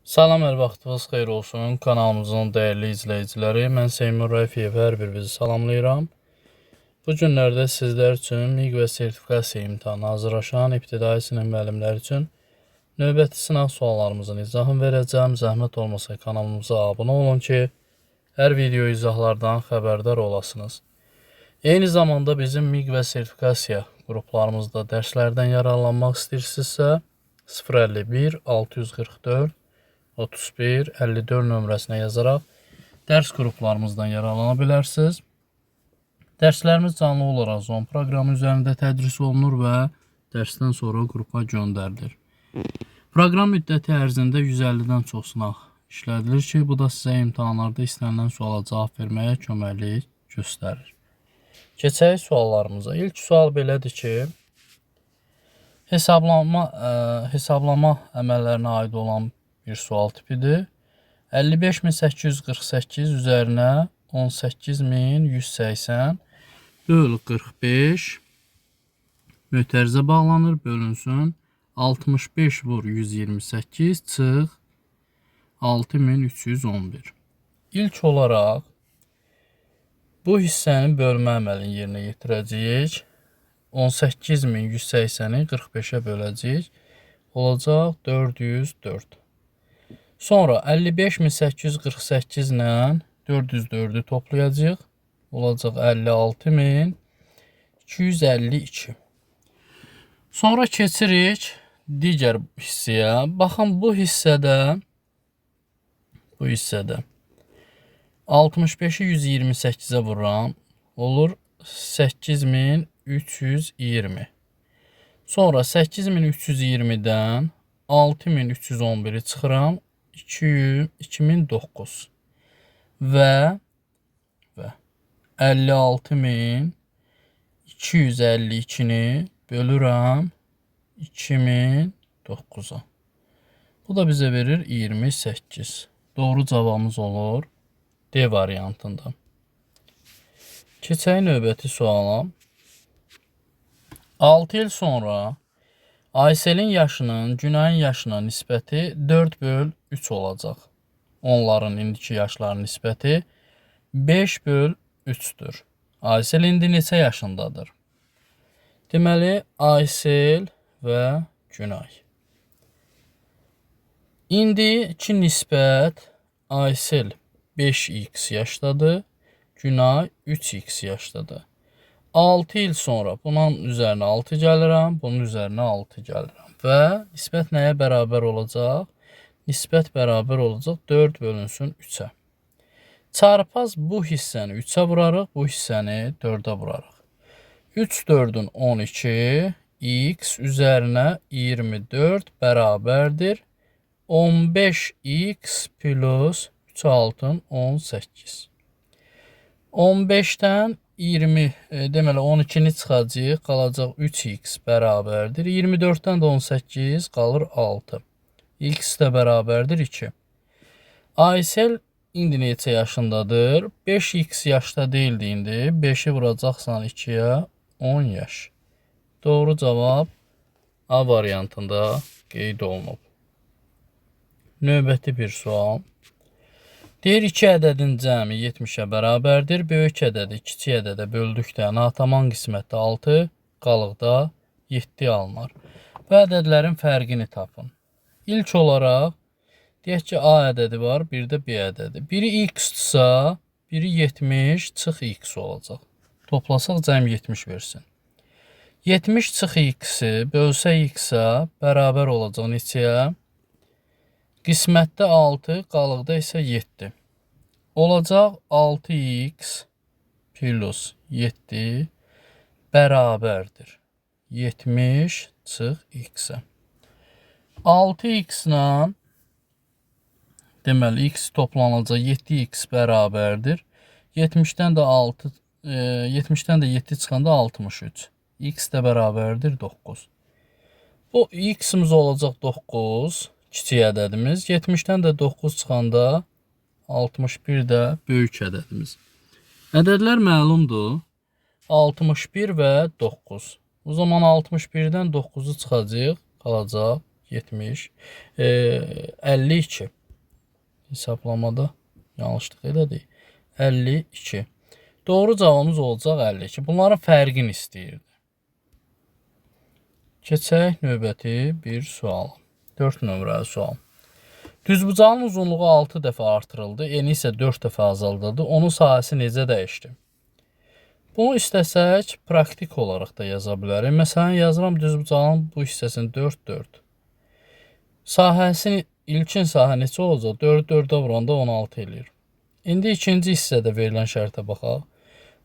Salam, hər vaxtınız xeyir olsun. Kanalımızın dəyərli izləyiciləri, mən Seymur Rəfiyev, hər birinizi salamlayıram. Bu günlərdə sizlər üçün MİQ və sertifikasiya imtahanına hazırlaşan ibtidai sinif müəllimləri üçün növbəti sınaq suallarımızın izahını verəcəm. Zəhmət olmasa kanalımıza abunə olun ki, hər video izahlardan xəbərdar olasınız. Eyni zamanda bizim MİQ və sertifikasiya qruplarımızda dərslərdən yararlanmaq istəyirsinizsə 051 644 31 54 nömrəsinə yazaraq dərs qruplarımızdan yararlana bilərsiniz. Dərslərimiz canlı olaraq Zoom proqramı üzərində tədris olunur və dərsdən sonra qrupa göndərilir. Proqram müddəti ərzində 150-dən çox sınaq işlədilir ki, bu da sizə imtahanlarda istənilən suala cavab verməyə köməklik göstərir. Keçək suallarımıza. İlk sual belədir ki, hesablama əməllərinə aid olan bir sual tipidir. 55848 üzərinə 18180 bölü 45 mötərizə bağlanır, bölünsün. 65 vur 128 çıx 6311. İlk olaraq bu hissənin bölmə əməlini yerinə yetirəcəyik. 18180-i 45-ə böləcəyik. Olacaq 404. Sonra 55848 ilə 404-ü toplayacaq. Olacaq 56252. Sonra keçirik digər hissəyə. Baxın, bu hissədə 65-i 128-ə vururam. Olur 8320. Sonra 8320-dən 6311-i çıxıram. 2009 və 56252-ni bölürəm 2009-a. Bu da bizə verir 28. Doğru cavabımız olur D variantında. Keçək növbəti suala. 6 il sonra Ayselin yaşının Günayın yaşına nisbəti 4/3 olacaq. Onların indiki yaşlarının nisbəti 5/3'dür. Aysel indi neçə yaşındadır? Deməli, Aysel və Günay. İndiki nisbət Aysel 5x yaşdadır, Günay 3x yaşdadır. 6 il sonra bunun üzərinə 6 gəlirəm, bunun üzərinə 6 gəlirəm. Və nisbət nəyə bərabər olacaq? Nisbət bərabər olacaq 4 bölünsün 3-ə. Çarpaz bu hissəni 3-ə vurarıq, bu hissəni 4-ə vurarıq. 3 4-ün 12, x üzərinə 24 bərabərdir 15x plus 3 6-ın 18. 15-dən 20, deməli 12-ni çıxacaq, qalacaq 3x bərabərdir. 24-dən də 18 qalır 6. X də bərabərdir 2. Aysel indi neçə yaşındadır? 5x yaşda deyildi indi. 5-i vuracaqsan 2-yə 10 yaş. Doğru cavab A variantında qeyd olunub. Növbəti bir sual. Deyir 2 ədədin cəmi 70-ə bərabərdir. Böyük ədədi kiçik ədədə böldükdə nataman qismətdə 6, qalıqda 7 alınır. Bu ədədlərin fərqini tapın. İlk olaraq deyək ki, A ədədi var, bir də B ədədi. Biri x-dırsa, biri 70 çıx x olacaq. Toplasaq cəm 70 versin. 70 çıx x-i bölsə x-a bərabər olacaq neçəyə? Qismətdə 6, qalıqda isə 7. Olacaq 6x plus 7 bərabərdir 70 çıx x-ə. 6x ilə deməli x toplanacaq 7x bərabərdir. 70-dən də 7 çıxanda 63. X də bərabərdir 9. Bu x-imiz olacaq 9. Kiçik ədədimiz. 70-dən də 9 çıxanda 61 də böyük ədədimiz. Ədədlər məlumdur. 61 və 9. O zaman 61-dən 9-u çıxacaq, qalacaq 70, 52. hesablamada yanlışlıq elədik. 52. Doğru cavabımız olacaq 52. Bunların fərqini istəyirdi. Keçək növbəti bir sual. 4 nömrəli sual. Düzbucağın uzunluğu 6 dəfə artırıldı, eni isə 4 dəfə azaldıldı. Onun sahəsi necə dəyişdi? Bunu istəsək, praktik olaraq da yaza bilərik. Məsələn, yazıram düzbucağın bu hissəsini 4, 4. Sahəsini, ilkin sahə neçə olacaq? 4, 4-ə vuranda 16 eləyir. İndi ikinci hissədə verilən şərtə baxaq.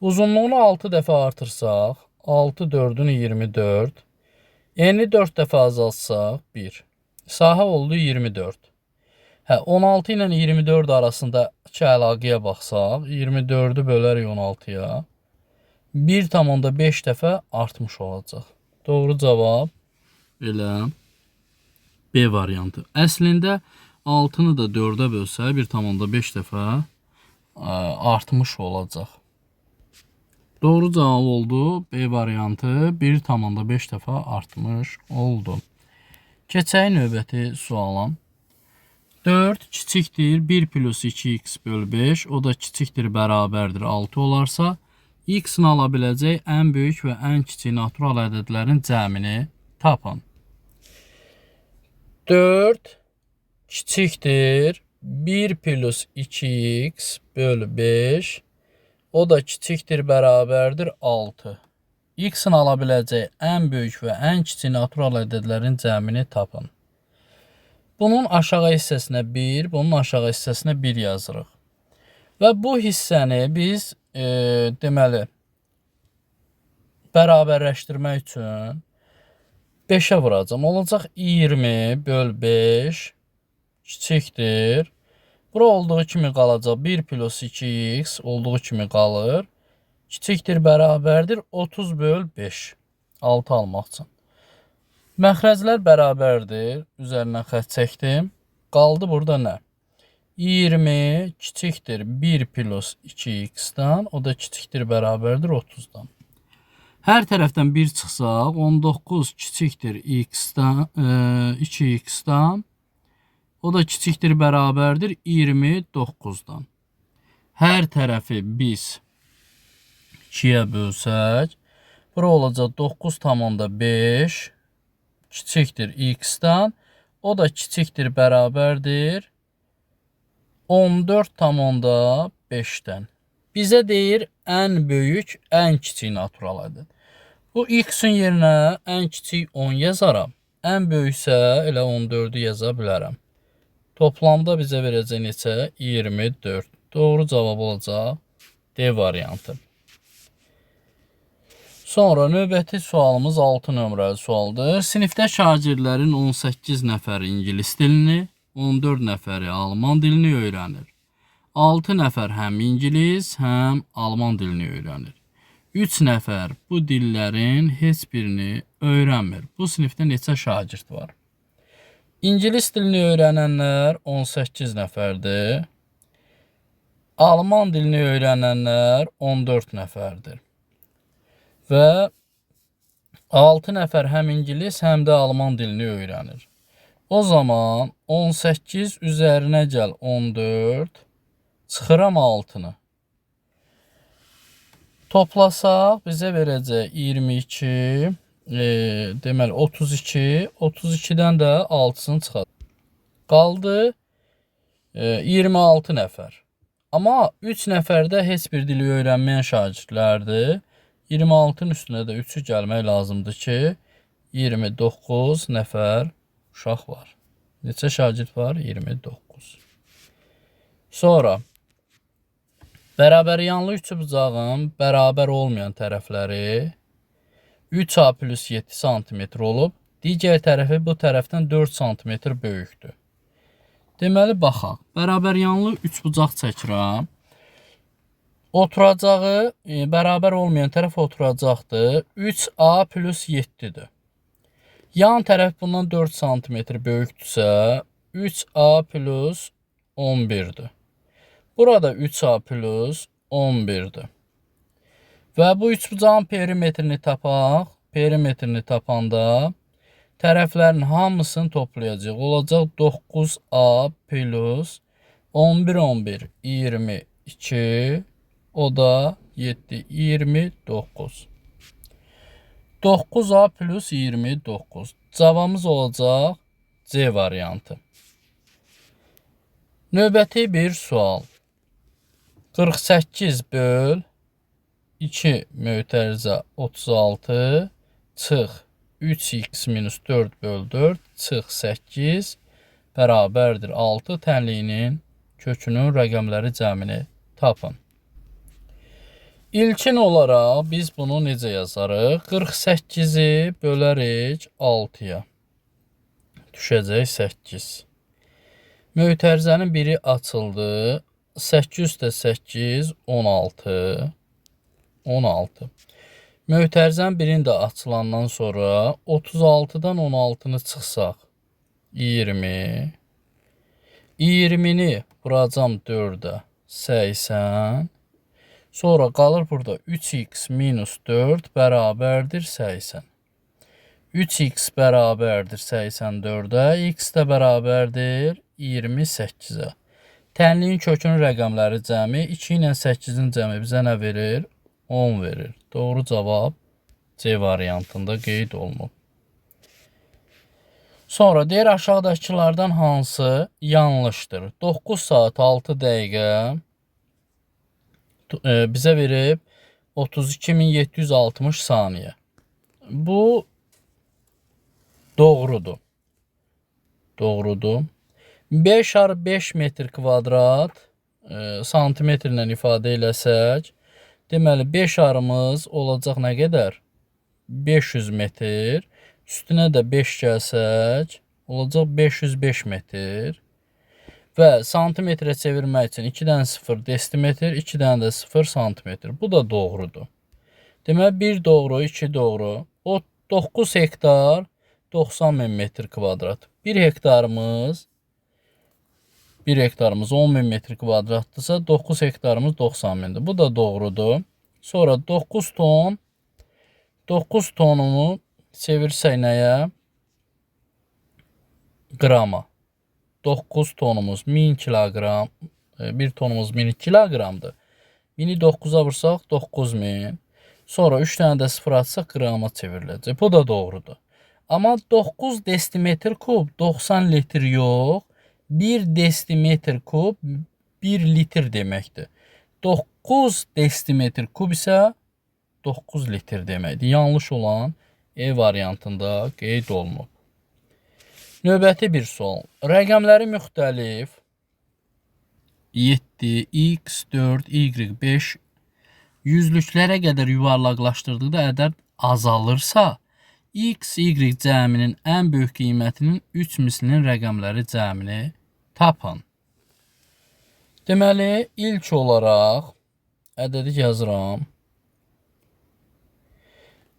Uzunluğunu 6 dəfə artırsaq, 6 4-ün 24. Eni 4 dəfə azaltsaq, 1. Sahə oldu 24. 16 ilə 24 arasındakı əlaqəyə baxsaq, 24-ü bölərik 16-ya. 1,5 dəfə artmış olacaq. Doğru cavab elə B variantı. Əslində 6-nı da 4-ə bölsə 1,5 dəfə artmış olacaq. Doğru cavab oldu B variantı, 1,5 dəfə artmış oldu. Keçək növbəti suala. 4 kiçikdir 1 plus 2x bölü 5, o da kiçikdir bərabərdir 6 olarsa, x-in ala biləcək ən böyük və ən kiçik natural ədədlərin cəmini tapın. 4 kiçikdir 1 plus 2x bölü 5, o da kiçikdir bərabərdir 6. X-in ala biləcək ən böyük və ən kiçik natural ədədlərin cəmini tapın. Bunun aşağı hissəsinə 1, bunun aşağı hissəsinə 1 yazırıq. Və bu hissəni biz deməli bərabərləşdirmək üçün 5-ə vuracam. Olacaq 20 böl 5 kiçikdir. Bura olduğu kimi qalacaq. 1 plus 2x olduğu kimi qalır. Kiçikdir bərabərdir 30 böl 5. 6 almaq üçün. Məxrəclər bərabərdir. Üzərindən xətt çəkdim. Qaldı burada nə? 20 kiçikdir 1 plus 2x-dan, o da kiçikdir bərabərdir 30-dan. Hər tərəfdən 1 çıxsaq, 19 kiçikdir x-dan, 2x-dan, o da kiçikdir bərabərdir 29-dan. Hər tərəfi biz 2-yə bölsək, bura olacaq 9,5 kiçikdir x-dan, o da kiçikdir bərabərdir 14,5-dən. Bizə deyir ən böyük, ən kiçik natural ədəd. Bu x-in yerinə ən kiçik 10 yazaram. Ən böyüksə elə 14-ü yaza bilərəm. Toplamda bizə verəcək neçə? 24. Doğru cavab olacaq D variantı. Sonra növbəti sualımız 6 nömrəli sualdır. Sinifdə şagirdlərin 18 nəfəri ingilis dilini, 14 nəfəri alman dilini öyrənir. 6 nəfər həm ingilis, həm alman dilini öyrənir. 3 nəfər bu dillərin heç birini öyrənmir. Bu sinifdə neçə şagird var? İngilis dilini öyrənənlər 18 nəfərdir. Alman dilini öyrənənlər 14 nəfərdir. Və 6 nəfər həm ingilis, həm də alman dilini öyrənir. O zaman 18 üzərinə gəl 14, çıxıram 6-nı. Toplasaq bizə verəcək 22, deməli 32, 32-dən də 6-sını çıxar. Qaldı 26 nəfər. Amma 3 nəfərdə heç bir dili öyrənməyən şagirdlərdir. 26-nın üstünə də 3-ü gəlmək lazımdır ki, 29 nəfər uşaq var. Neçə şagird var? 29. Sonra bərabəryanlı üçbucağın bərabər olmayan tərəfləri 3a plus 7 cm olub, digər tərəfi bu tərəfdən 4 cm böyükdür. Deməli, baxaq. Bərabəryanlı üçbucaq çəkirəm. Oturacağı, bərabər olmayan tərəf oturacaqdır. 3a plus 7-dir. Yan tərəf bundan 4 cm böyükdürsə, 3a plus 11-dir. Burada 3a plus 11-dir. Və bu üçbucağın perimetrini tapaq. Perimetrini tapanda tərəflərin hamısını toplayacaq. Olacaq 9a plus 11, 11, 22. O da 7, 29. 9A plus 29. Cavabımız olacaq C variantı. Növbəti bir sual. 48 böl 2 mötərizə 36 çıx 3x minus 4 böl 4 çıx 8 bərabərdir 6 tənliyinin kökünün rəqəmləri cəmini tapın. İlkin olaraq biz bunu necə yazarıq? 48-i bölərik 6-ya. Düşəcək 8. Mötərizənin biri açıldı. 8 də 8, 16. 16. Mötərizənin birini də açılandan sonra 36-dan 16-nı çıxsaq 20. 20-ni vuracam 4-ə 80. Sonra qalır burada 3x minus 4 bərabərdir 80. 3x bərabərdir 84-ə, x də bərabərdir 28-ə. Tənliyin kökünün rəqəmləri cəmi 2 ilə 8-in cəmi bizə nə verir? 10 verir. Doğru cavab C variantında qeyd olunub. Sonra deyir aşağıdakılardan hansı yanlışdır? 9 saat 6 dəqiqə bizə verib 32.760 saniyə. Bu doğrudur. Doğrudur. 5 ar 5 metr kvadrat santimetrlə ifadə eləsək, deməli 5 arımız olacaq nə qədər? 500 metr. Üstünə də 5 gəlsək, olacaq 505 metr. Və santimetrə çevirmək üçün 2-dən 0 desimetr, 2-dən də 0 santimetr. Bu da doğrudur. Deməli 1 doğru, 2 doğru. O 9 hektar 90.000 metr kvadrat. 1 hektarımız 10.000 metr kvadratdırsa 9 hektarımız 90.000'dir. Bu da doğrudur. Sonra 9 tonunu çevirsək nəyə? Qrama. 9 tonumuz 1000 kilogram, 1 tonumuz 1000 kilogramdır. 1000'i 9'a vursaq 9000. Sonra 3 tane de 0 atsaq qrama çevriləcək. Bu da doğrudur. Amma 9 desimetr kub 90 litr yox. 1 desimetr kub 1 litr deməkdir. 9 desimetr kub isə 9 litr deməkdir. Yanlış olan E variantında qeyd olunub. Növbəti bir sual. Rəqəmləri müxtəlif 7, x, 4, y5 yüzlüklərə qədər yuvarlaqlaşdırdıqda ədəd azalırsa, x, y cəminin ən böyük qiymətinin 3 mislinin rəqəmləri cəmini tapın. Deməli, ilk olaraq ədədi yazıram.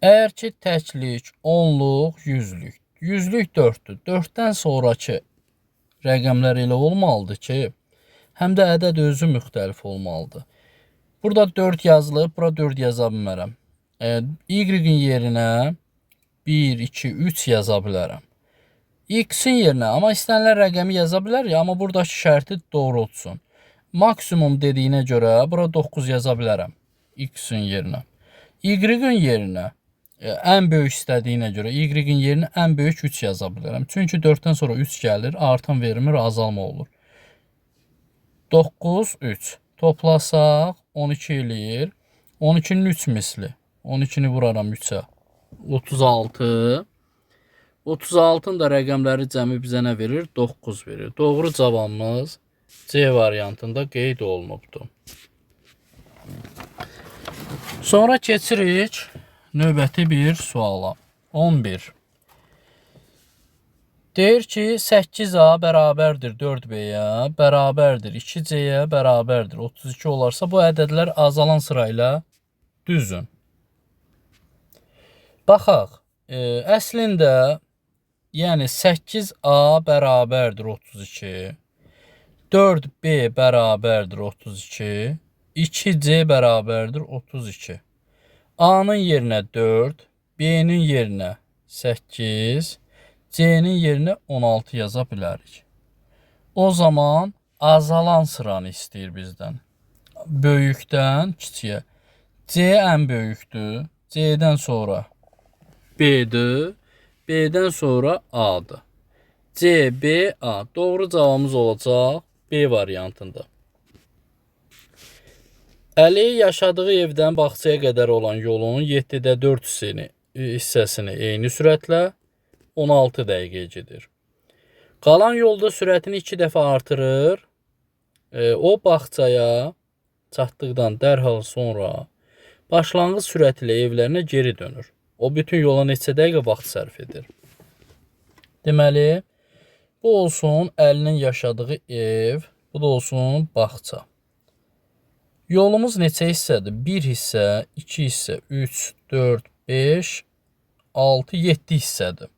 Əgər ki, təklik, onluq, yüzlük. Yüzlük 4'dür. 4'dən sonraki rəqəmlər elə olmalıdır ki, həm də ədəd özü müxtəlif olmalıdır. Burada 4 yazılıb, bura 4 yaza bilmərəm. Y-in yerinə 1, 2, 3 yaza bilərəm. X-in yerinə, amma istənilən rəqəmi yaza bilər ya, amma buradakı şərti doğrultsun. Maksimum dediyinə görə bura 9 yaza bilərəm. X-in yerinə. Y-in yerinə ən böyük istədiyinə görə Y-in yerinə ən böyük 3 yaza bilərəm. Çünki 4'dən sonra 3 gəlir, artan vermir, azalma olur. 9, 3. Toplasaq 12 eləyir. 12'nin 3 misli. 12'ni vuraram 3'ə. 36. 36'ın da rəqəmləri cəmi bizə nə verir? 9 verir. Doğru cavabımız C variantında qeyd olunubdur. Sonra keçirik növbəti bir suala. 11. Deyir ki, 8A bərabərdir 4B'yə, bərabərdir 2C'yə, bərabərdir 32 olarsa, bu ədədlər azalan sırayla düzün. Baxaq, əslində, yəni 8A bərabərdir 32, 4B bərabərdir 32, 2C bərabərdir 32. A'nın yerinə 4, B'nin yerinə 8, C'nin yerinə 16 yaza bilərik. O zaman azalan sıranı istəyir bizdən. Böyükdən kiçiyə. C ən böyükdür. C-dən sonra B-dir. B-dən sonra A-dır. C, B, A. Doğru cavabımız olacaq B variantında. Əli yaşadığı evdən bağçaya qədər olan yolun 7-də 4 hissəsini eyni sürətlə 16 dəqiqəyə gedir. Qalan yolda sürətini 2 dəfə artırır. O bağçaya çatdıqdan dərhal sonra başlanğıc sürəti ilə evlərinə geri dönür. O bütün yola neçə dəqiqə vaxt sərf edir? Deməli, bu olsun Əlinin yaşadığı ev, bu da olsun bağça. Yolumuz neçə hissədir? 1 hissə, 2 hissə, 3, 4, 5, 6, 7 hissədir.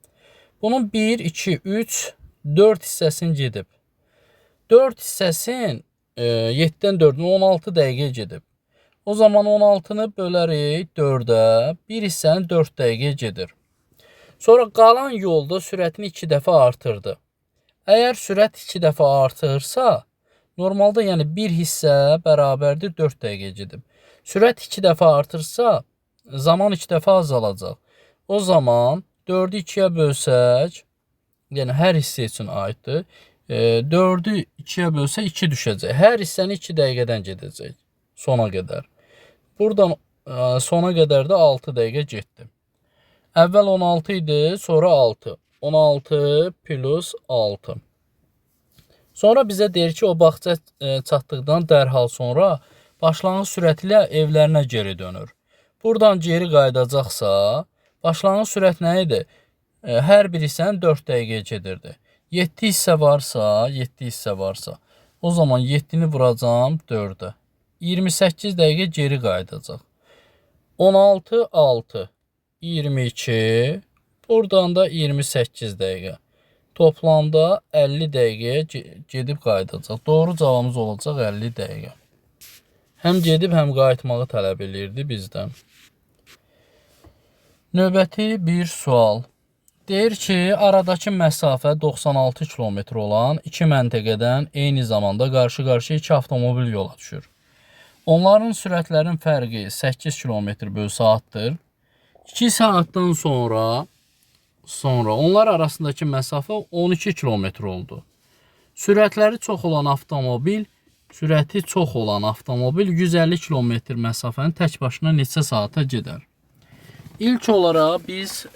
Bunun 1, 2, 3, 4 hissəsini gedib. 4 hissəsin 7-dən 4-ünə 16 dəqiqə gedib. O zaman 16-nı bölərik 4-ə, 1 hissəni 4 dəqiqə gedir. Sonra qalan yolda sürətini 2 dəfə artırdı. Əgər sürət 2 dəfə artırsa, normalda yəni 1 hissə bərabərdir 4 dəqiqə gedib. Sürət 2 dəfə artırsa, zaman 2 dəfə azalacaq. O zaman 4-ü 2-yə bölsək, yəni hər hissə üçün aiddir. 4-ü 2-yə bölsə 2 düşəcək. Hər hissəni 2 dəqiqədən gedəcək sona qədər. Buradan sona qədər də 6 dəqiqə getdi. Əvvəl 16 idi, sonra 6. 16 plus 6. Sonra bizə deyir ki, o bağça çatdıqdan dərhal sonra başlanğıc sürəti ilə evlərinə geri dönür. Buradan geri qayıdacaqsa, başlanğıc sürət nə idi? Hər bir hissəni 4 dəqiqə gedirdi. 7 hissə varsa, o zaman 7-ni vuracam 4-ə. 28 dəqiqə geri qayıdacaq. 16, 6, 22, buradan da 28 dəqiqə. Toplamda 50 dəqiqəyə gedib qayıdacaq. Doğru cavabımız olacaq 50 dəqiqə. Həm gedib, həm qayıtmağı tələb edirdi bizdən. Növbəti bir sual. Deyir ki, aradakı məsafə 96 kilometr olan iki məntəqədən eyni zamanda qarşı-qarşıya 2 avtomobil yola düşür. Onların sürətlərin fərqi 8 km/saatdır. 2 saatdan sonra onlar arasındakı məsafə 12 kilometr oldu. Sürəti çox olan avtomobil 150 kilometr məsafəni tək başına neçə saata gedər? İlk olaraq biz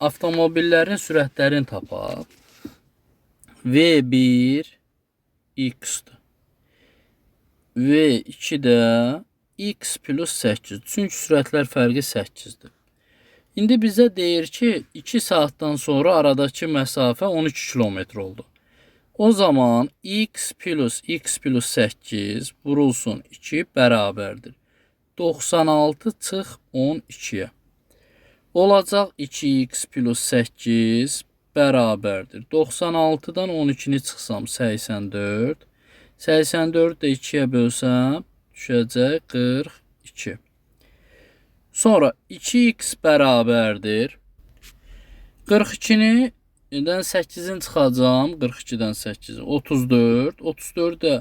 avtomobillərin sürətlərini tapaq. V1 x-dir. V2 də x plus 8. Çünki sürətlər fərqi 8-dir. İndi bizə deyir ki, 2 saatdan sonra aradakı məsafə 12 kilometr oldu. O zaman x plus 8 vurulsun 2 bərabərdir. 96 çıx 12-yə. Olacaq 2x plus 8 bərabərdir. 96-dan 12-ni çıxsam 84. 84 də 2-yə bölsəm düşəcək 42. Sonra 2x bərabərdir. 42-ni 8-in çıxacam. 42-dən 8-i 34. 34 də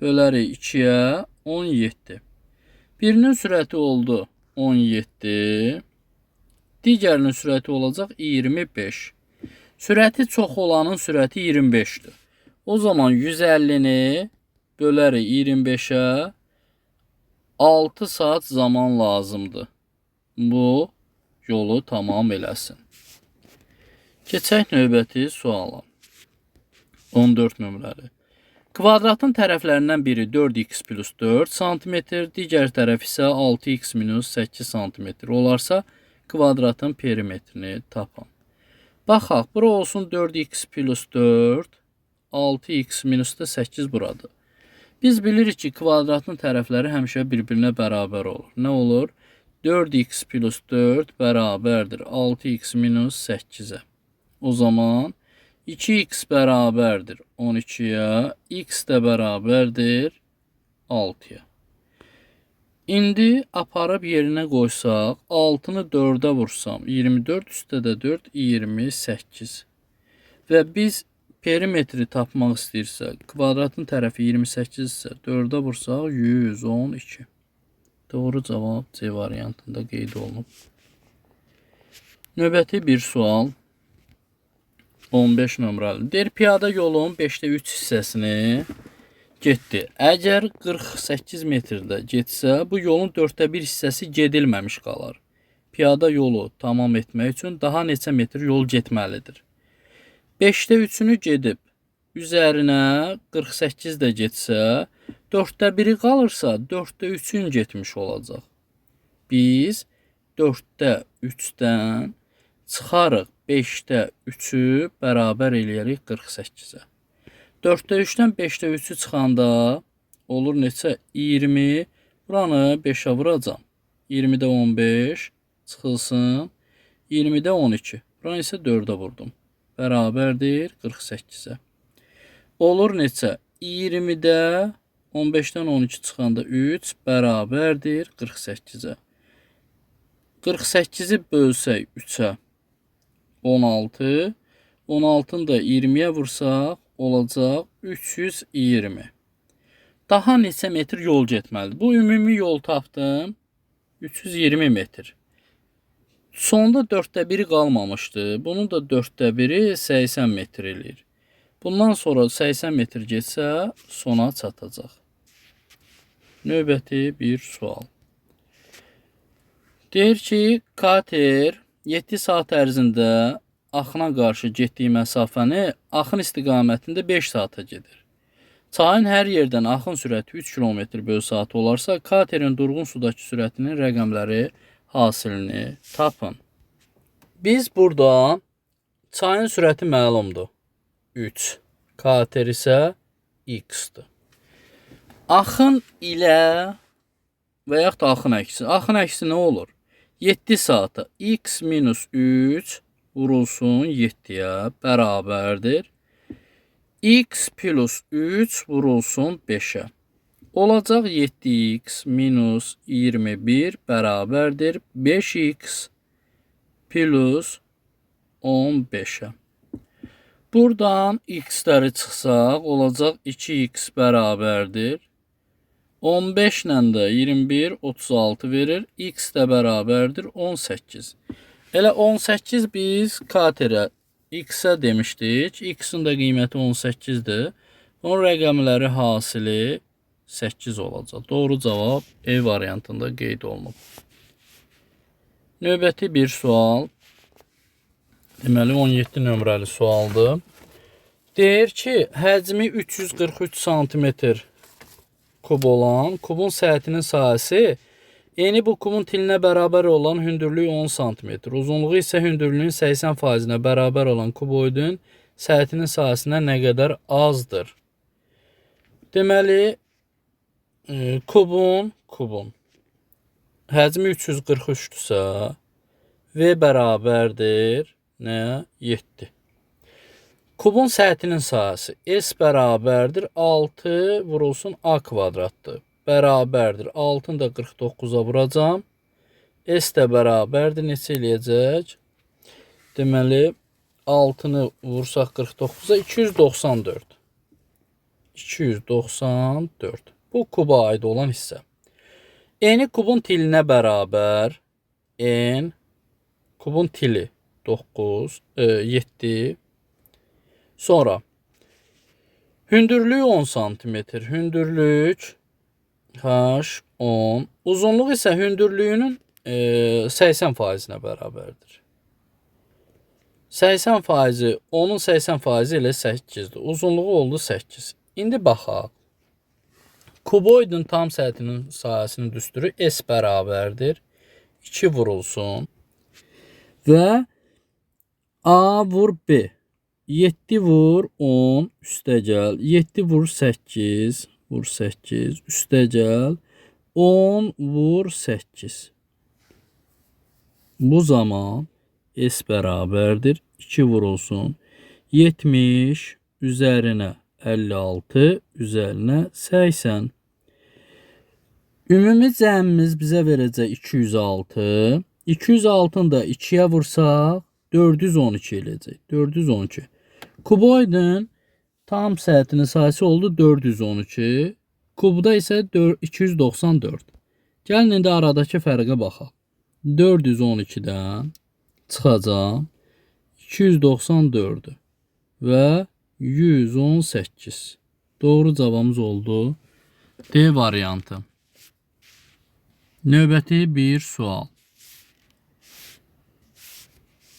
bölərik 2-yə 17. Birinin sürəti oldu 17. Digərinin sürəti olacaq 25. Sürəti çox olanın sürəti 25-dir. O zaman 150-ni bölərik 25-ə 6 saat zaman lazımdır. Bu yolu tamam eləsin. Keçək növbəti suala. 14 nömrəli. Kvadratın tərəflərindən biri 4x plus 4 cm, digər tərəf isə 6x minus 8 cm olarsa, kvadratın perimetrini tapın. Baxaq, bura olsun 4x plus 4, 6x minus da 8 buradır. Biz bilirik ki, kvadratın tərəfləri həmişə bir-birinə bərabər olur. Nə olur? 4x plus 4 bərabərdir 6x minus 8-ə. O zaman 2x bərabərdir 12-yə, x də bərabərdir 6-ya. İndi aparıb yerinə qoysaq, 6-nı 4-ə vursam, 24 üstə də 4, 28. Və biz perimetri tapmaq istəyirsə, kvadratın tərəfi 28 isə 4-ə vursaq 112. Doğru cavab C variantında qeyd olunub. Növbəti bir sual. 15 nömrəli. Deyir, piyada yolun 5-də 3 hissəsini getdi. Əgər 48 metrdə getsə, bu yolun 4-də 1 hissəsi gedilməmiş qalar. Piyada yolu tamam etmək üçün daha neçə metr yol getməlidir? 5-də 3-ünü gedib, üzərinə 48 də getsə, 4-də 1-i qalırsa, 4-də 3-ün getmiş olacaq. Biz 4-də 3-dən çıxarıq 5-də 3-ü bərabər eləyərik 48-ə. 4-də 3-dən 5-də 3-ü çıxanda olur neçə? 20. Buranı 5-ə vuracam. 20-də 15 çıxılsın. 20-də 12. Buranı isə 4-ə vurdum. Bərabərdir 48-ə. Olur neçə? 20-də 15-dən 12 çıxanda 3 bərabərdir 48-ə. 48-i bölsək 3-ə 16. 16-nı da 20-yə vursaq olacaq 320. Daha neçə metr yol getməlidir? Bu ümumi yol tapdım. 320 metr. Sonda 4-də 1-i qalmamışdı. Bunun da 4-də 1-i 80 metr eləyir. Bundan sonra 80 metr getsə sona çatacaq. Növbəti bir sual. Deyir ki, kater 7 saat ərzində axına qarşı getdiyi məsafəni axın istiqamətində 5 saata gedir. Çayın hər yerdən axın sürəti 3 km/saat olarsa, katerin durğun sudakı sürətinin rəqəmləri hasilini tapın. Biz burada çayın sürəti məlumdur. 3. Kater isə x-dir. Axın ilə və yaxud da axın əksi. Axın əksi nə olur? 7 saata x minus 3 vurulsun 7-yə bərabərdir. X plus 3 vurulsun 5-ə. Olacaq 7x minus 21 bərabərdir 5x plus 15'e. Buradan x'ləri çıxsaq olacaq 2x bərabərdir 15 ilə də 21 36 verir. X də bərabərdir 18. Elə 18 biz katerə x-ə demişdik. X-in də qiyməti 18-dir. Onun rəqəmləri hasili 8 olacaq. Doğru cavab E variantında qeyd olunub. Növbəti bir sual. Deməli 17 nömrəli sualdır. Deyir ki, həcmi 343 cm kub olan kubun səthinin sahəsi eni bu kubun tilinə bərabər olan hündürlüyü 10 cm, uzunluğu isə hündürlüyün 80%-nə bərabər olan kuboidin səthinin sahəsinə nə qədər azdır? Deməli, kubun həcmi 343-dürsə V bərabərdir nə? 7. Kubun səthinin sahəsi S bərabərdir 6 vurulsun A kvadratdır. Bərabərdir 6-nı da 49-a vuracam. S də bərabərdir neçə eləyəcək? Deməli 6-nı vursaq 49-a 294. 294. Bu kuba aid olan hissə. Eni kubun tilinə bərabər. N kubun tili 9, 7. Sonra hündürlüyü 10 cm. Hündürlük H10. Uzunluq isə hündürlüyünün 80%-nə bərabərdir. 80%, onun 80% ilə 8-dir. Uzunluğu oldu 8. İndi baxaq. Kuboidin tam səthinin sahəsinin düsturu S bərabərdir 2 vurulsun və A vur B. 7 vur 10 üstə gəl. 7 vur 8 vur 8 üstə gəl. 10 vur 8. Bu zaman S bərabərdir 2 vurulsun 70 üzərinə 56 üzərinə 80. Ümumi cəmimiz bizə verəcək 206. 206-nı da 2-yə vursaq 412 eləyəcək. 412. Kuboidin tam səhətinin sayısı oldu 412. Kubda isə 294. Gəlin indi aradakı fərqə baxaq. 412-dən çıxacam 294 və 118. Doğru cavabımız oldu D variantı. Növbəti bir sual.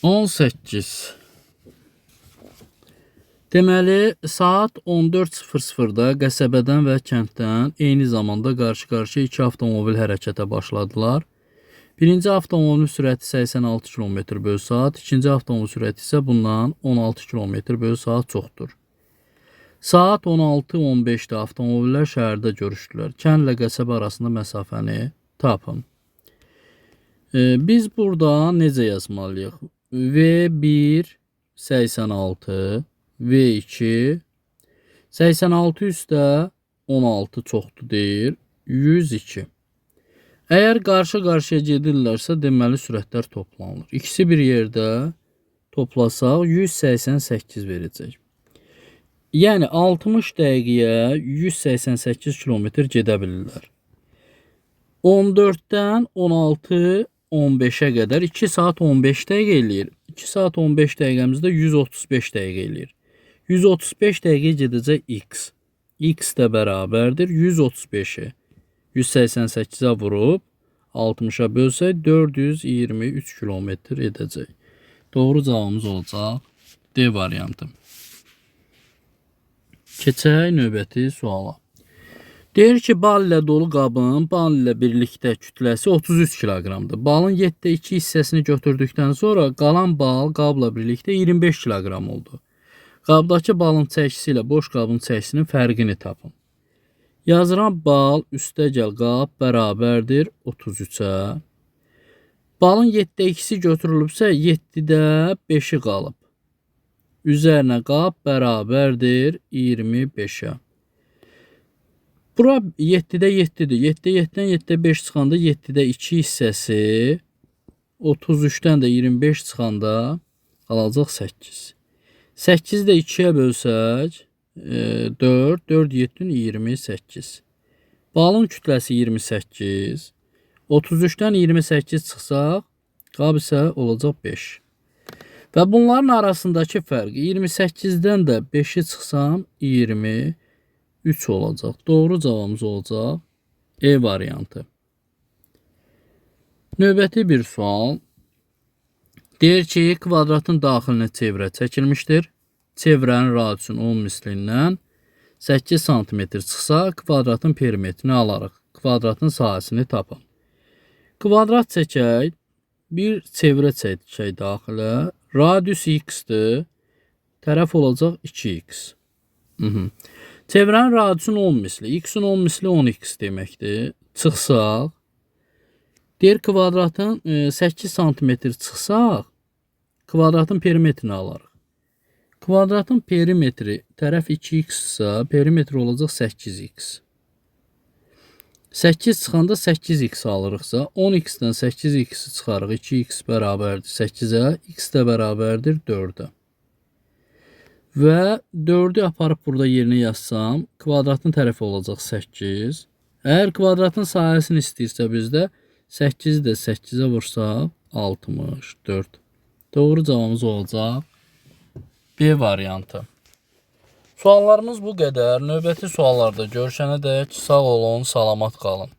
18. Deməli, saat 14:00-da qəsəbədən və kənddən eyni zamanda qarşı-qarşıya iki avtomobil hərəkətə başladılar. Birinci avtomobilin sürəti 86 km/saat, ikinci avtomobil sürəti isə bundan 16 km/saat çoxdur. Saat 16:15-də avtomobillər şəhərdə görüşdülər. Kəndlə qəsəbə arasında məsafəni tapın. Biz burada necə yazmalıyıq? V1 86, V2 86 üstə 16 çoxdur deyir, 102. Əgər qarşı-qarşıya gedirlərsə, deməli sürətlər toplanılır. İkisi bir yerdə toplasaq 188 verəcək. Yəni 60 dəqiqəyə 188 km gedə bilirlər. 14-dən 16-15-ə qədər 2 saat 15 dəqiqə eləyir. 2 saat 15 dəqiqəmizdə 135 dəqiqə eləyir. 135 dəqiqə gedəcək x. X də bərabərdir 135-i. 188-ə vurub 60-a bölsək 423 km edəcək. Doğru cavabımız olacaq D variantı. Keçək növbəti suala. Deyir ki, bal ilə dolu qabın bal ilə birlikdə kütləsi 33 kiloqramdır. Balın 7-də 2 hissəsini götürdükdən sonra qalan bal qabla birlikdə 25 kiloqram oldu. Qabdakı balın çəkisi ilə boş qabın çəkisinin fərqini tapın. Yazılan bal üstəgəl qab bərabərdir 33-ə. Balın 7-də 2-si götürülübsə 7-də 5-i qalıb. Üzərinə qab bərabərdir 25-ə. Bura 7-də 7-dir. 7-də 7-dən 7-də 5 çıxanda 7-də 2 hissəsi 33-dən də 25 çıxanda qalacaq 8. 8-i də 2-yə bölsək 4, 4, 7, 28. Balın kütləsi 28. 33-dən 28 çıxsaq, qab isə olacaq 5. Və bunların arasındakı fərq 28-dən də 5-i çıxsam 23 olacaq. Doğru cavabımız olacaq E variantı. Növbəti bir sual. Deyir ki, kvadratın daxilinə çevrə çəkilmişdir. Çevrənin radiusunun 10 mislindən 8 cm çıxsa, kvadratın perimetrini alarıq. Kvadratın sahəsini tapın. Kvadrat çəkək, bir çevrə çəkək daxilə. Radius x-dir. Tərəf olacaq 2x. Çevrənin radiusunun 10 misli. X-in 10 misli 10x deməkdir. Çıxsaq. Deyir kvadratın 8 cm çıxsaq, kvadratın perimetrini alarıq. Kvadratın perimetri tərəf 2x ise perimetri olacaq 8x. 8 çıxanda 8x alırıqsa 10x-dən 8x-i çıxarıq. 2x bərabərdir 8-ə, x də bərabərdir 4-ə. Və 4-ü aparıb burada yerinə yazsam, kvadratın tərəfi olacaq 8. Əgər kvadratın sahəsini istəyirsə bizdə 8-i də 8-ə vursaq 64. Doğru cavabımız olacaq B variantı. Suallarımız bu qədər. Növbəti suallarda görüşənədək sağ olun, salamat qalın.